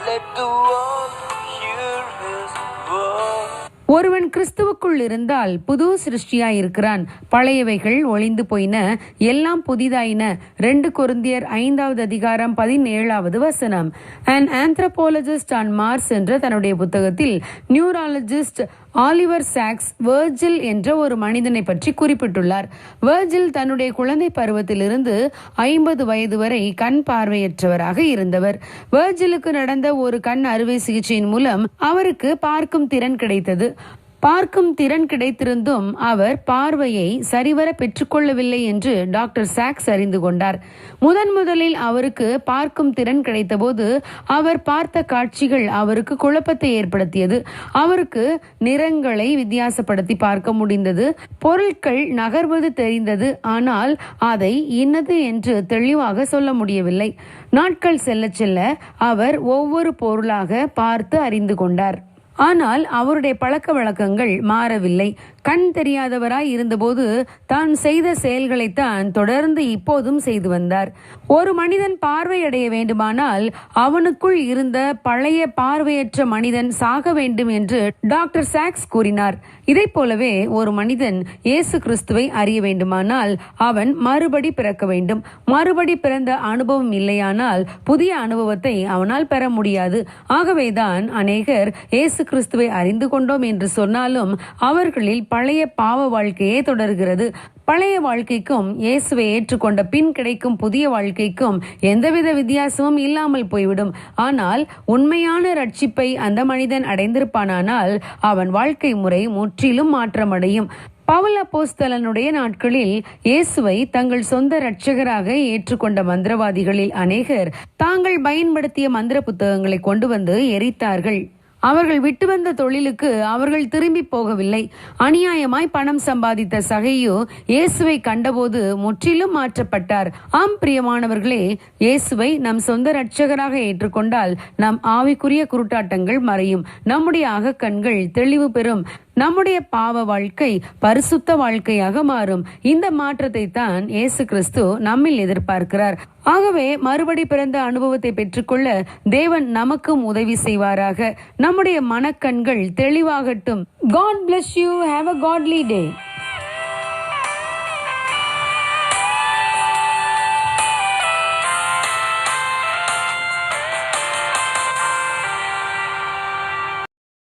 let the world hear his word. ஒருவன் கிறிஸ்துவுக்குள் இருந்தால் புது சிருஷ்டியாய் இருக்கிறான், பழையவைகள் ஒளிந்து போயின, எல்லாம் புதிதாயின. 2 கொரிந்தியர் 5:17. An anthropologist on Mars என்ற தன்னுடைய புத்தகத்தில் நியூராலஜிஸ்ட் ஆலிவர் சாக்ஸ் வெர்ஜில் என்ற ஒரு மனிதனை பற்றி குறிப்பிட்டுள்ளார். வெர்ஜில் தன்னுடைய குழந்தை பருவத்திலிருந்து 50 வயது வரை கண் பார்வையற்றவராக இருந்தவர். வெர்ஜிலுக்கு நடந்த ஒரு கண் அறுவை சிகிச்சையின் மூலம் அவருக்கு பார்க்கும் திறன் கிடைத்தது. பார்க்கும் திறன் கிடைத்திருந்தும் அவர் பார்வையை சரிவர பெற்றுக்கொள்ளவில்லை என்று டாக்டர் சாக்ஸ் அறிந்து கொண்டார். முதலில் அவருக்கு பார்க்கும் திறன் கிடைத்தபோது அவர் பார்த்த காட்சிகள் அவருக்கு குழப்பத்தை ஏற்படுத்தியது. அவருக்கு நிறங்களை வித்தியாசப்படுத்தி பார்க்க முடிந்தது, பொருட்கள் நகர்வது தெரிந்தது, ஆனால் அதை இன்னது என்று தெளிவாக சொல்ல முடியவில்லை. நாட்கள் செல்ல செல்ல அவர் ஒவ்வொரு பொருளாக பார்த்து அறிந்து கொண்டார். ஆனால் அவருடைய பழக்க வழக்கங்கள் மாறவில்லை. கண் தெரியாதவராய் இருந்தபோது தான் செய்த செயல்களைத்தான் தொடர்ந்து இப்போதும் செய்து வந்தார். ஒரு மனிதன் பார்வையடைய வேண்டுமானால் அவனுக்குள் இருந்த பழைய பார்வையற்ற மனிதன் சாக வேண்டும் என்று டாக்டர் சாக்ஸ் கூறினார். இதை போலவே ஒரு மனிதன் இயேசு கிறிஸ்துவை அறிய வேண்டுமானால் அவன் மறுபடி பிறக்க வேண்டும். மறுபடி பிறந்த அனுபவம் இல்லையானால் புதிய அனுபவத்தை அவனால் பெற முடியாது. ஆகவேதான் அநேகர் இயேசு கிறிஸ்துவை அறிந்து கொண்டோம் என்று சொன்னாலும் அவர்களில் பழைய பாவ வாழ்க்கையே தொடர்கிறது. பழைய வாழ்க்கைக்கும் இயேசுவை ஏற்றுக்கொண்ட பின் கிடைக்கும் புதிய வாழ்க்கைக்கும் எந்தவித வித்தியாசமும் இல்லாமல் போய்விடும். ஆனால் உண்மையான ரட்சிப்பை அந்த மனிதன் அடைந்திருப்பானால் அவன் வாழ்க்கை முறை முற்றிலும் மாற்றமடையும். பவுல் அப்போஸ்தலனுடைய நாட்களில் இயேசுவை தங்கள் சொந்த இரட்சகராக ஏற்றுக்கொண்ட மந்திரவாதிகளில் அநேகர் தாங்கள் பயன்படுத்திய மந்திர புத்தகங்களை கொண்டு வந்து எரித்தார்கள். அவர்கள் விட்டு வந்த தொழிலுக்கு அவர்கள் திரும்பி போகவில்லை. அநியாயமாய் பணம் சம்பாதித்த சகையு இயேசுவை கண்டபோது முற்றிலும் மாற்றப்பட்டார். ஆம் பிரியமானவர்களே, இயேசுவை நம் சொந்த இரட்சகராக ஏற்றுக்கொண்டால் நம் ஆவிக்குரிய குருட்டாட்டங்கள் மறையும், நம்முடைய அகக்கண்கள் தெளிவு பெறும், நம்முடைய பாவ வாழ்க்கை பரிசுத்த வாழ்க்கையாக மாறும். இந்த மாற்றத்தை தான் இயேசு கிறிஸ்து நம்மில் எதிர்பார்க்கிறார். ஆகவே மறுபடி பிறந்த அனுபவத்தை பெற்றுக்கொள்ள தேவன் நமக்கும் உதவி செய்வாராக. நம்முடைய மனக்கண்கள் தெளிவாகட்டும். God bless you. Have a godly day.